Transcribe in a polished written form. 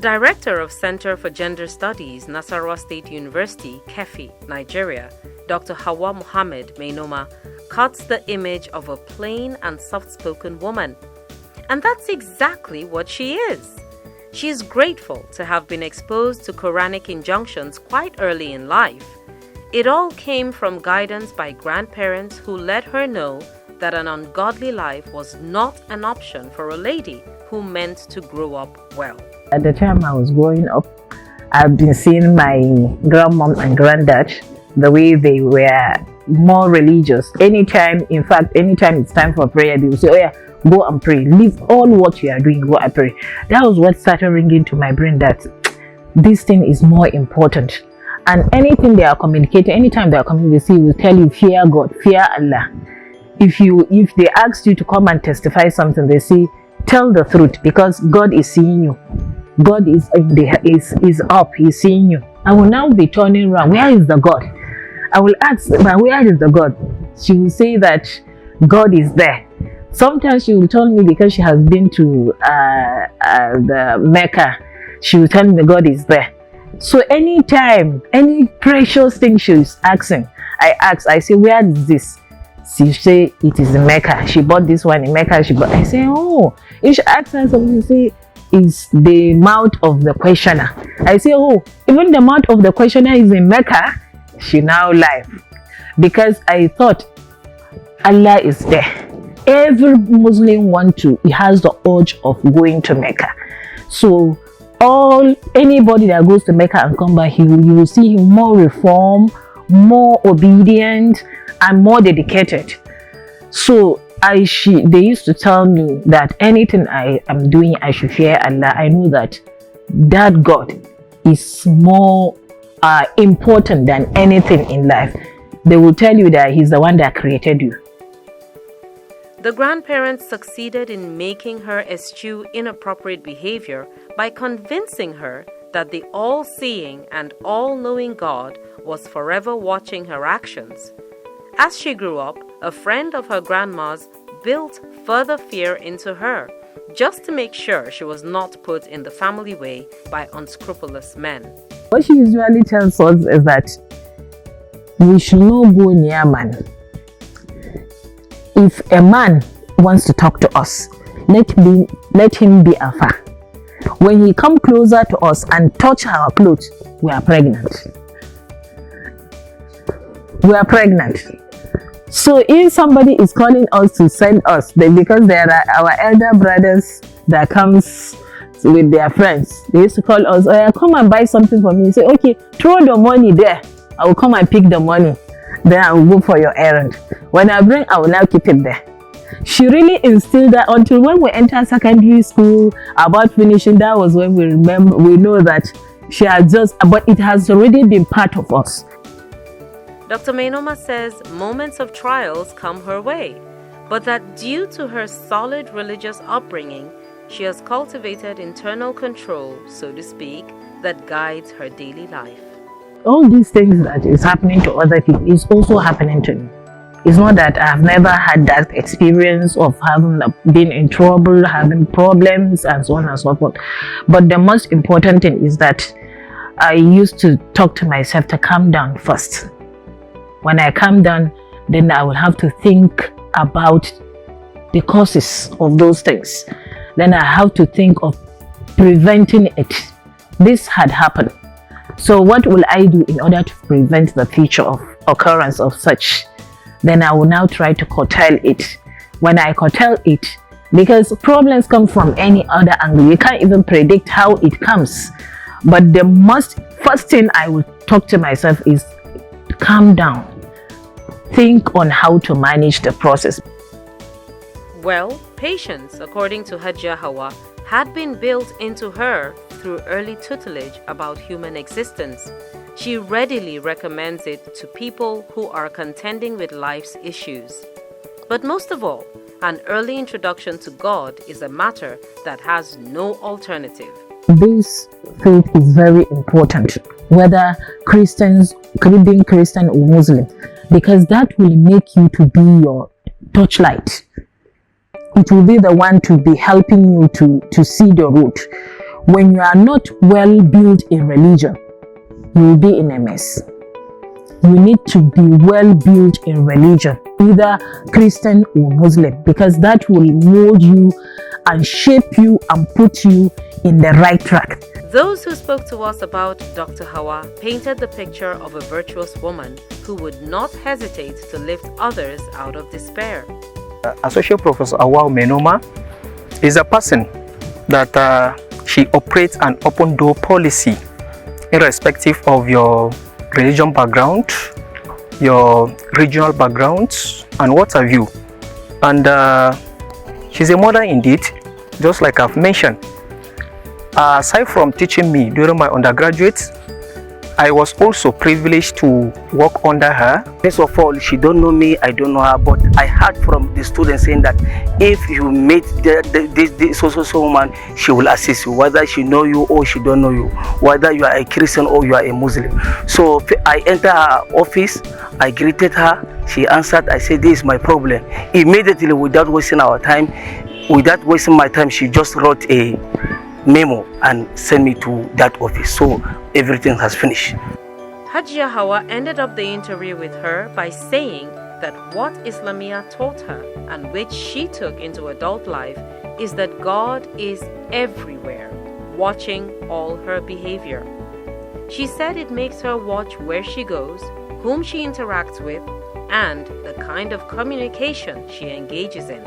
director of Center for Gender Studies, Nasarawa State University, Kefi, Nigeria, Dr. Hauwa Mohammed, Mainoma, cuts the image of a plain and soft-spoken woman. And that's exactly what she is. She is grateful to have been exposed to Quranic injunctions quite early in life. It all came from guidance by grandparents who let her know that an ungodly life was not an option for a lady who meant to grow up well. At the time I was growing up, I've been seeing my grandmom and granddad, the way they were more religious. Anytime it's time for prayer, they will say, oh yeah, go and pray. Leave all what you are doing, go and pray. That was what started ringing to my brain, that this thing is more important. And anything they are communicating, anytime they are communicating, they will tell you, fear God, fear Allah. If they ask you to come and testify something, they say, tell the truth, because God is seeing you. God is up, He's seeing you. I will now be turning around. Where is the God? I will ask, but where is the God? She will say that God is there. Sometimes she will tell me, because she has been to the Mecca, she will tell me God is there. So anytime, any precious thing she's asking, I say, where is this? She say, it is in Mecca. She bought this one in Mecca. I say, oh, if she asks her something, say, it's the mouth of the questioner. I say, oh, even the mouth of the questioner is in Mecca. She now lied, because I thought Allah is there. Every Muslim he has the urge of going to Mecca. So anybody that goes to Mecca and come back, you will see him more reformed, more obedient, and more dedicated. So they used to tell me that anything I am doing, I should fear Allah. I know that God is more important than anything in life. They will tell you that He's the one that created you. The grandparents succeeded in making her eschew inappropriate behavior by convincing her that the all-seeing and all-knowing God was forever watching her actions. As she grew up, a friend of her grandma's built further fear into her, just to make sure she was not put in the family way by unscrupulous men. What she usually tells us is that we should not go near man. If a man wants to talk to us, let him be afar. When he come closer to us and touch our clothes, we are pregnant. We are pregnant. So if somebody is calling us to send us, because there are our elder brothers that comes with their friends, they used to call us, oh yeah, come and buy something for me. Say, okay, throw the money there. I will come and pick the money. Then I will go for your errand. When I bring, I will now keep it there. She really instilled that until when we enter secondary school, about finishing, that was when we know that she had but it has already been part of us. Dr. Mainoma says moments of trials come her way, but that due to her solid religious upbringing, she has cultivated internal control, so to speak, that guides her daily life. All these things that is happening to other people is also happening to me. It's not that I've never had that experience of having been in trouble, having problems, and so on and so forth. But the most important thing is that I used to talk to myself to calm down first. When I calm down, then I will have to think about the causes of those things. Then I have to think of preventing it. This had happened. So what will I do in order to prevent the future of occurrence of such? Then I will now try to curtail it. When I curtail it, because problems come from any other angle, you can't even predict how it comes. But the first thing I will talk to myself is calm down. Think on how to manage the process. Well, patience, according to Hajia Hauwa, had been built into her through early tutelage about human existence. She readily recommends it to people who are contending with life's issues. But most of all, an early introduction to God is a matter that has no alternative. This faith is very important, whether being Christian or Muslim, because that will make you to be your torchlight. It will be the one to be helping you to see the road. when you are not well built in religion, you will be in a mess. You need to be well built in religion, either Christian or Muslim, because that will mold you and shape you and put you in the right track. Those who spoke to us about Dr. Hauwa painted the picture of a virtuous woman who would not hesitate to lift others out of despair. Associate Professor Hauwa Mainoma is a person that she operates an open door policy irrespective of your religion background, your regional backgrounds, and what have you. And she's a mother indeed, just like I've mentioned. Aside from teaching me during my undergraduate, I was also privileged to work under her. First of all, she don't know me, I don't know her, but I heard from the students saying that if you meet this so woman, she will assist you, whether she know you or she don't know you, whether you are a Christian or you are a Muslim. So I entered her office, I greeted her, she answered, I said, this is my problem. Immediately, without wasting our time, without wasting my time, she just wrote a memo and sent me to that office. So everything has finished. Hajia Hauwa ended up the interview with her by saying that what Islamia taught her and which she took into adult life is that God is everywhere, watching all her behavior. She said it makes her watch where she goes, whom she interacts with, and the kind of communication she engages in.